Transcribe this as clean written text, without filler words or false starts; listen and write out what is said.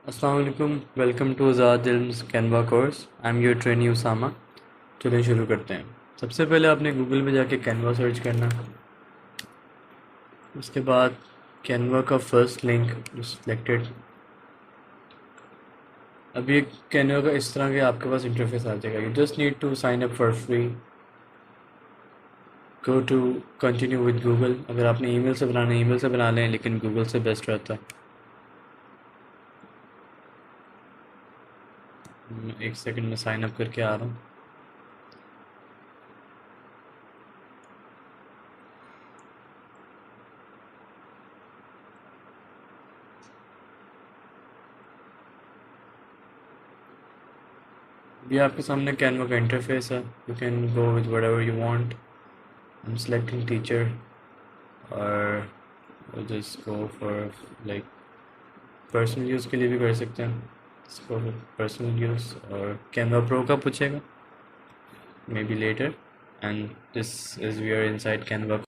अस्सलाम वालेकुम, welcome to Azad Ilms Canva course. I am your trainee Usama. चलिए शुरू करते हैं। सबसे पहले आपने गूगल में जाके कैनवा सर्च करना। उसके बाद कैनवा का फर्स्ट लिंक सिलेक्टेड। अभी कैनवा का इस तरह के आपके पास इंटरफेस आ जाएगा। You just need to sign up for free, go to continue with Google. अगर आपने ईमेल से बनाना है ईमेल से बना लें, लेकिन गूगल से बेस्ट रहता है। एक सेकंड में साइन अप करके आ रहा हूँ। ये आपके सामने कैनवा का इंटरफेस है। You can go with whatever you want. I am selecting teacher और just go for like personal use के लिए भी कर सकते हैं इसको। पर्सनल यूज़ और कैनवा प्रो का पूछेगा may be later. And this is we are inside Canva.